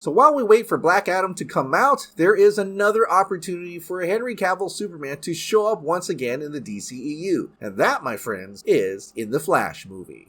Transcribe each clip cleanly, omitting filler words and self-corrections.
So while we wait for Black Adam to come out, there is another opportunity for Henry Cavill Superman to show up once again in the DCEU. And that, my friends, is in the Flash movie.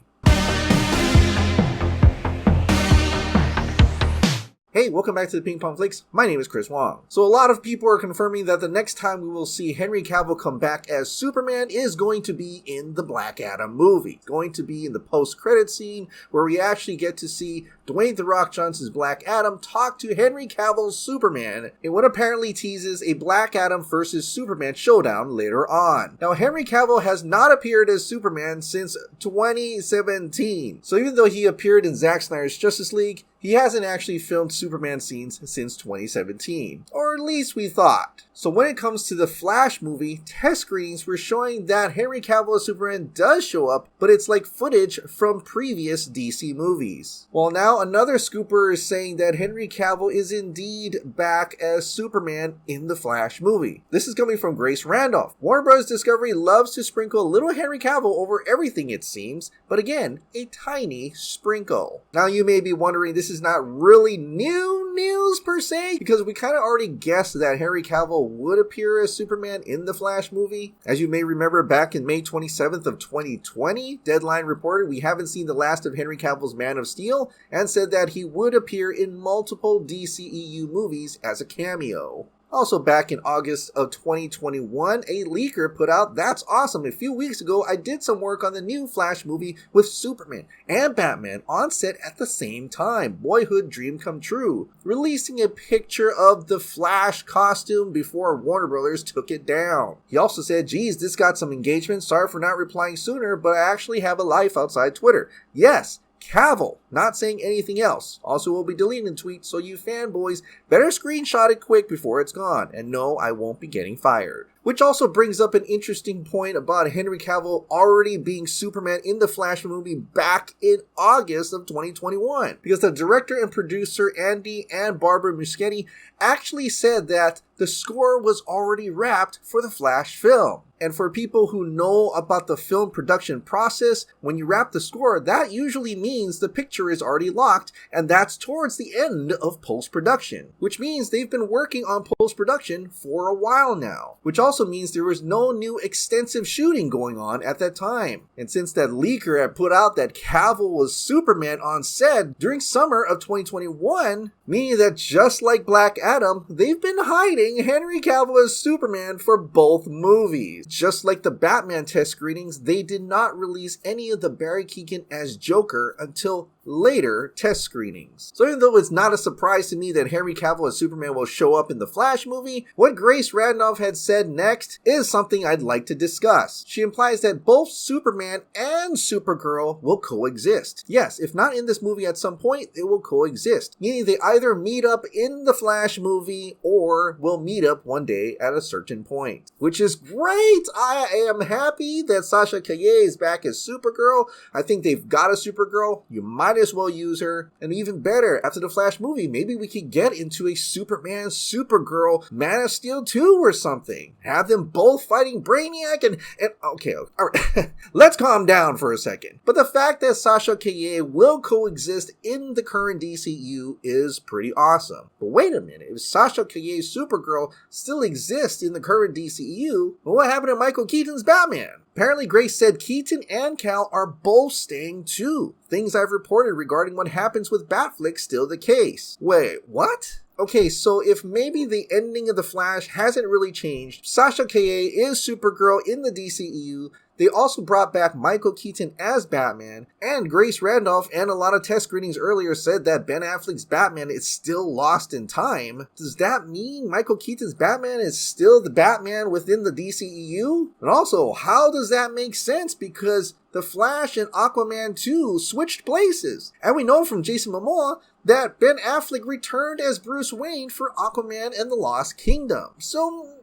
Hey, welcome back to the Ping Pong Flix. My name is Chris Wong. So a lot of people are confirming that the next time we will see Henry Cavill come back as Superman is going to be in the Black Adam movie. It's going to be in the post-credit scene where we actually get to see Dwayne "The Rock" Johnson's Black Adam talk to Henry Cavill's Superman in what apparently teases a Black Adam versus Superman showdown later on. Now, Henry Cavill has not appeared as Superman since 2017. So even though he appeared in Zack Snyder's Justice League, he hasn't actually filmed Superman scenes since 2017. Or at least we thought. So when it comes to the Flash movie, test screenings were showing that Henry Cavill as Superman does show up, but it's like footage from previous DC movies. Well, now another scooper is saying that Henry Cavill is indeed back as Superman in the Flash movie. This is coming from Grace Randolph. Warner Bros. Discovery loves to sprinkle a little Henry Cavill over everything, it seems, but again, a tiny sprinkle. Now you may be wondering, this is not really new news per se, because we kind of already guessed that Henry Cavill would appear as Superman in the Flash movie. As you may remember, back in May 27th of 2020, Deadline reported we haven't seen the last of Henry Cavill's Man of Steel and said that he would appear in multiple DCEU movies as a cameo. Also back in August of 2021, a leaker put out, "That's awesome. A few weeks ago, I did some work on the new Flash movie with Superman and Batman on set at the same time. Boyhood dream come true." Releasing a picture of the Flash costume before Warner Brothers took it down. He also said, "Geez, this got some engagement. Sorry for not replying sooner, but I actually have a life outside Twitter." Yes, Cavill, not saying anything else. Also, we'll be deleting tweets, so you fanboys better screenshot it quick before it's gone. And no, I won't be getting fired. Which also brings up an interesting point about Henry Cavill already being Superman in the Flash movie back in August of 2021. Because the director and producer Andy and Barbara Muschietti actually said that the score was already wrapped for the Flash film. And for people who know about the film production process, when you wrap the score, that usually means the picture is already locked, and that's towards the end of post-production. Which means they've been working on post-production for a while now. Which also means there was no new extensive shooting going on at that time. And since that leaker had put out that Cavill was Superman on set during summer of 2021, meaning that just like Black Adam, they've been hiding Henry Cavill as Superman for both movies. Just like the Batman test screenings, they did not release any of the Barry Keaton as Joker until later test screenings. So even though it's not a surprise to me that Henry Cavill as Superman will show up in the Flash movie, what Grace Randolph had said next is something I'd like to discuss. She implies that both Superman and Supergirl will coexist. Yes, if not in this movie at some point, they will coexist. Meaning they either meet up in the Flash movie or will meet up one day at a certain point. Which is great! I am happy that Sasha Calle is back as Supergirl. I think they've got a Supergirl. You might as well use her. And even better, after the Flash movie, maybe we could get into a Superman, Supergirl, Man of Steel 2 or something. Have them both fighting Brainiac and okay, all right. Let's calm down for a second. But the fact that Sasha Calle will coexist in the current DCU is pretty awesome. But wait a minute, if Sasha Calle's Supergirl still exists in the current DCEU, well, what happened to Michael Keaton's Batman? Apparently, Grace said Keaton and Cal are both staying too. Things I've reported regarding what happens with Batfleck still the case. Wait, what? Okay, so if maybe the ending of The Flash hasn't really changed, Sasha Calle is Supergirl in the DCEU, they also brought back Michael Keaton as Batman, and Grace Randolph and a lot of test screenings earlier said that Ben Affleck's Batman is still lost in time. Does that mean Michael Keaton's Batman is still the Batman within the DCEU? And also, how does that make sense? Because The Flash and Aquaman 2 switched places. And we know from Jason Momoa that Ben Affleck returned as Bruce Wayne for Aquaman and the Lost Kingdom. So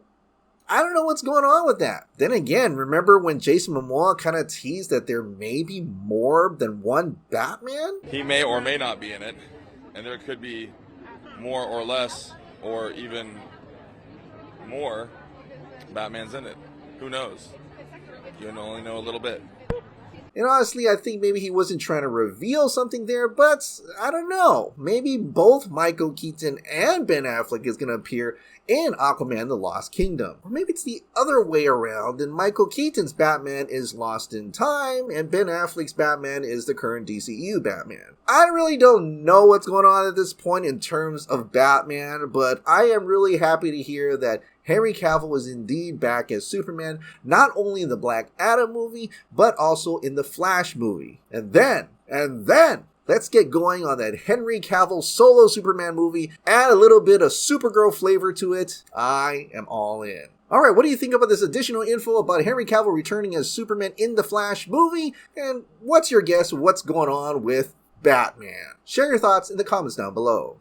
I don't know what's going on with that. Then again, remember when Jason Momoa kind of teased that there may be more than one Batman? He may or may not be in it, and there could be more or less, or even more Batmans in it. Who knows? You only know a little bit. And honestly, I think maybe he wasn't trying to reveal something there, but I don't know. Maybe both Michael Keaton and Ben Affleck is going to appear in Aquaman: The Lost Kingdom. Or maybe it's the other way around, and Michael Keaton's Batman is lost in time, and Ben Affleck's Batman is the current DCEU Batman. I really don't know what's going on at this point in terms of Batman, but I am really happy to hear that Henry Cavill is indeed back as Superman, not only in the Black Adam movie, but also in the Flash movie. And then, let's get going on that Henry Cavill solo Superman movie, add a little bit of Supergirl flavor to it. I am all in. Alright, what do you think about this additional info about Henry Cavill returning as Superman in the Flash movie? And what's your guess of what's going on with Batman? Share your thoughts in the comments down below.